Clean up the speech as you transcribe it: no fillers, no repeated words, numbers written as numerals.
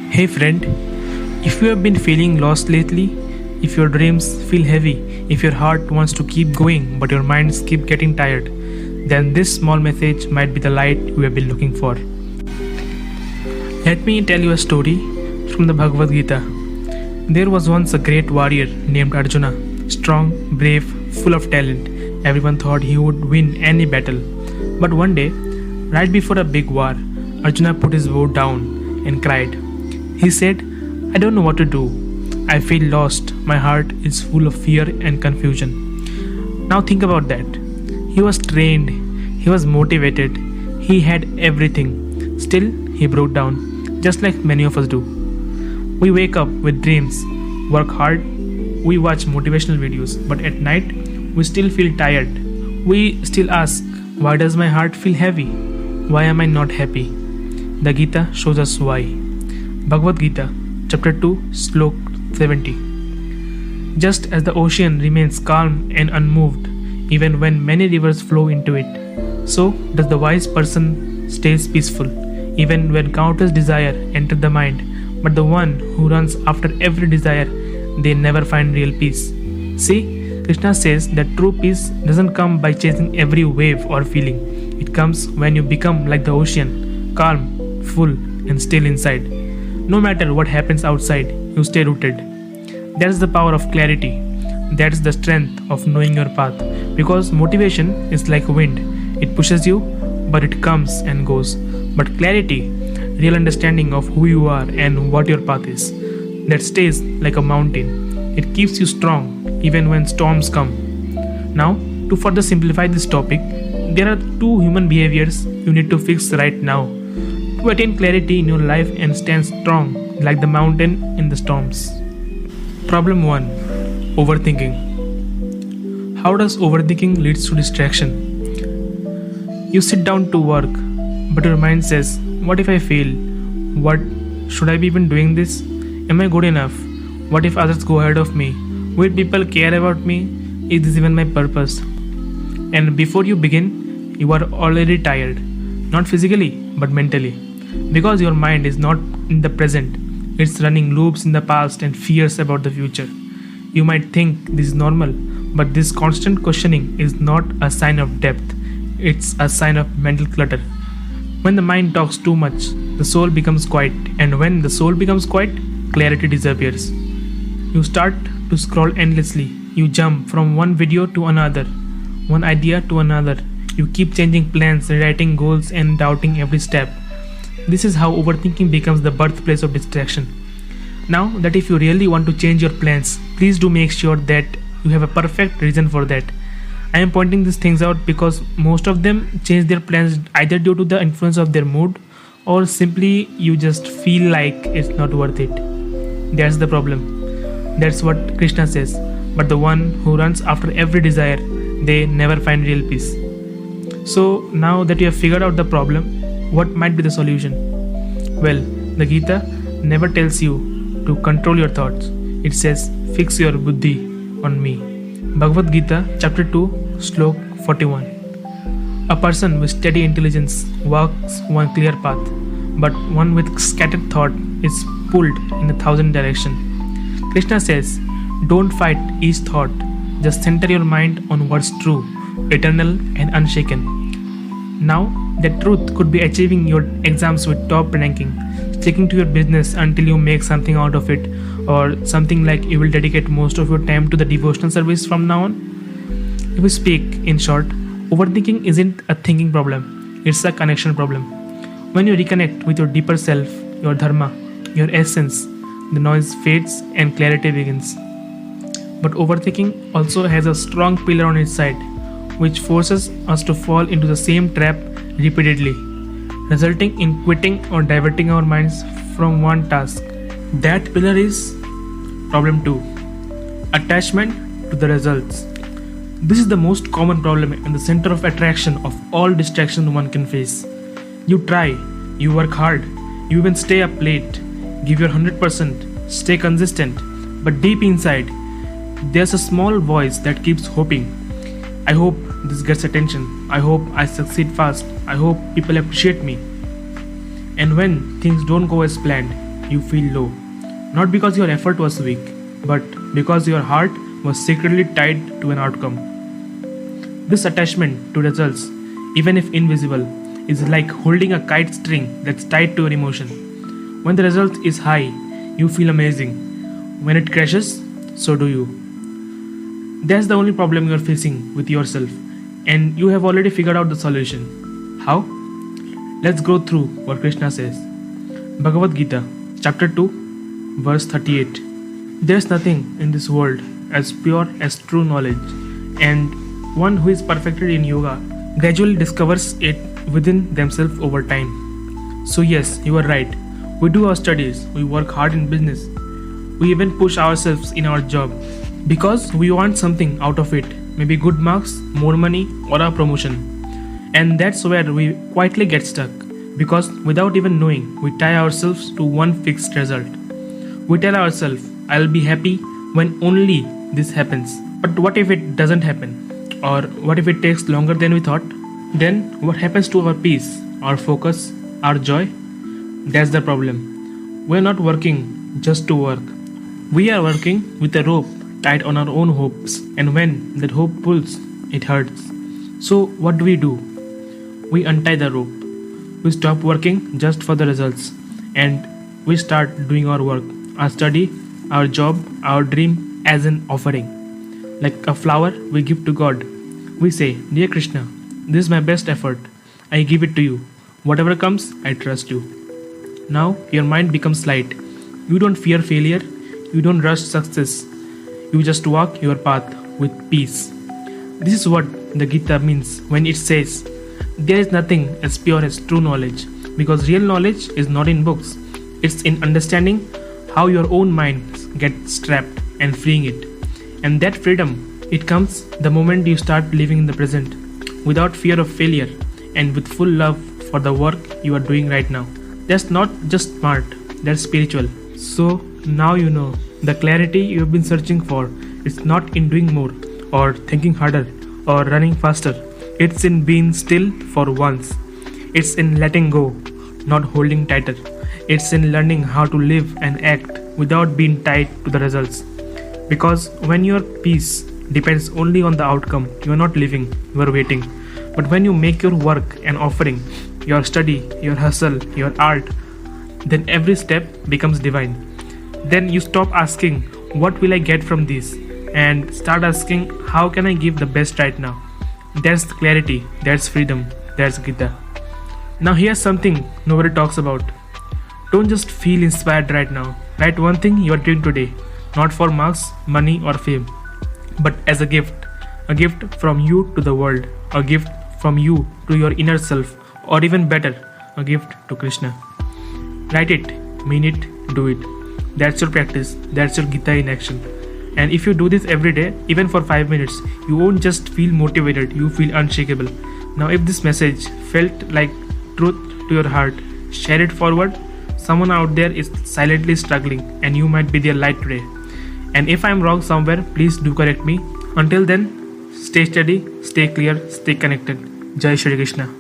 Hey friend, if you have been feeling lost lately, if your dreams feel heavy, if your heart wants to keep going but your minds keep getting tired, then this small message might be the light you have been looking for. Let me tell you a story from the Bhagavad Gita. There was once a great warrior named Arjuna, strong, brave, full of talent. Everyone thought he would win any battle. But one day, right before a big war, Arjuna put his bow down and cried. He said, I don't know what to do. I feel lost. My heart is full of fear and confusion. Now think about that. He was trained, he was motivated, he had everything. Still, he broke down, just like many of us do. We wake up with dreams, work hard, we watch motivational videos, but at night, we still feel tired. We still ask, why does my heart feel heavy? Why am I not happy? The Gita shows us why. Bhagavad Gita, chapter 2, slok 70. Just as the ocean remains calm and unmoved, even when many rivers flow into it, so does the wise person stays peaceful, even when countless desires enter the mind. But the one who runs after every desire, they never find real peace. See, Krishna says that true peace doesn't come by chasing every wave or feeling. It comes when you become like the ocean, calm, full, and still inside. No matter what happens outside, you stay rooted. That's the power of clarity. That's the strength of knowing your path. Because motivation is like wind. It pushes you, but it comes and goes. But clarity, real understanding of who you are and what your path is, that stays like a mountain. It keeps you strong even when storms come. Now, to further simplify this topic, there are two human behaviors you need to fix right now to attain clarity in your life and stand strong like the mountain in the storms. Problem 1. Overthinking. How does overthinking leads to distraction? You sit down to work, but your mind says, what if I fail? What should I be even doing this? Am I good enough? What if others go ahead of me? Will people care about me? Is this even my purpose? And before you begin, you are already tired. Not physically, but mentally. Because your mind is not in the present. It's running loops in the past and fears about the future. You might think this is normal, but this constant questioning is not a sign of depth. It's a sign of mental clutter. When the mind talks too much, the soul becomes quiet, and when the soul becomes quiet, clarity disappears. You start to scroll endlessly. You jump from one video to another, one idea to another. You keep changing plans, rewriting goals, and doubting every step. This is how overthinking becomes the birthplace of distraction. Now that if you really want to change your plans, please do make sure that you have a perfect reason for that. I am pointing these things out because most of them change their plans either due to the influence of their mood or simply you just feel like it's not worth it. That's the problem. That's what Krishna says. But the one who runs after every desire, they never find real peace. So now that you have figured out the problem, what might be the solution? Well, the Gita never tells you to control your thoughts. It says, fix your buddhi on me. Bhagavad Gita, chapter 2, slok 41. A person with steady intelligence walks one clear path, but one with scattered thought is pulled in 1,000 directions. Krishna says, don't fight each thought, just center your mind on what's true, eternal and unshaken. Now, that truth could be achieving your exams with top ranking, sticking to your business until you make something out of it, or something like you will dedicate most of your time to the devotional service from now on. If we speak in short, overthinking isn't a thinking problem, it's a connection problem. When you reconnect with your deeper self, your dharma, your essence, the noise fades and clarity begins. But overthinking also has a strong pillar on its side, which forces us to fall into the same trap repeatedly, resulting in quitting or diverting our minds from one task. That pillar is problem 2. Attachment to the results. This is the most common problem and the center of attraction of all distractions one can face. You try, you work hard, you even stay up late, give your 100%, stay consistent, but deep inside, there's a small voice that keeps hoping. I hope this gets attention. I hope I succeed fast. I hope people appreciate me. And when things don't go as planned, you feel low. Not because your effort was weak, but because your heart was secretly tied to an outcome. This attachment to results, even if invisible, is like holding a kite string that's tied to your emotion. When the result is high, you feel amazing. When it crashes, so do you. That's the only problem you're facing with yourself, and you have already figured out the solution. How? Let's go through what Krishna says. Bhagavad Gita, chapter 2, verse 38. There's nothing in this world as pure as true knowledge, and one who is perfected in yoga gradually discovers it within themselves over time. So yes, you are right. We do our studies, we work hard in business, we even push ourselves in our job because we want something out of it, maybe good marks, more money, or a promotion. And that's where we quietly get stuck, because without even knowing, we tie ourselves to one fixed result. We tell ourselves, I'll be happy when only this happens. But what if it doesn't happen? Or what if it takes longer than we thought? Then what happens to our peace, our focus, our joy? That's the problem. We're not working just to work. We are working with a rope tied on our own hopes, and when that hope pulls, it hurts. So what do? We untie the rope. We stop working just for the results, and we start doing our work, our study, our job, our dream as an offering. Like a flower we give to God. We say, Dear Krishna, this is my best effort. I give it to you. Whatever comes, I trust you. Now your mind becomes light. You don't fear failure. You don't rush success. You just walk your path with peace. This is what the Gita means when it says, there is nothing as pure as true knowledge, because real knowledge is not in books. It's in understanding how your own mind gets trapped and freeing it. And that freedom, it comes the moment you start living in the present, without fear of failure and with full love for the work you are doing right now. That's not just smart, that's spiritual. So now you know the clarity you have been searching for. It's not in doing more or thinking harder or running faster. It's in being still for once. It's in letting go, not holding tighter. It's in learning how to live and act without being tied to the results. Because when your peace depends only on the outcome, you are not living, you are waiting. But when you make your work an offering, your study, your hustle, your art, then every step becomes divine. Then you stop asking, what will I get from this? And start asking, how can I give the best right now? That's clarity, that's freedom, that's Gita. Now here's something nobody talks about. Don't just feel inspired right now. Write one thing you are doing today, not for marks, money or fame, but as a gift from you to the world, a gift from you to your inner self, or even better, a gift to Krishna. Write it, mean it, do it. That's your practice, that's your Gita in action. And if you do this every day, even for 5 minutes, you won't just feel motivated, you feel unshakable. Now if this message felt like truth to your heart, share it forward. Someone out there is silently struggling and you might be their light today. And if I'm wrong somewhere, please do correct me. Until then, stay steady, stay clear, stay connected. Jai Shri Krishna.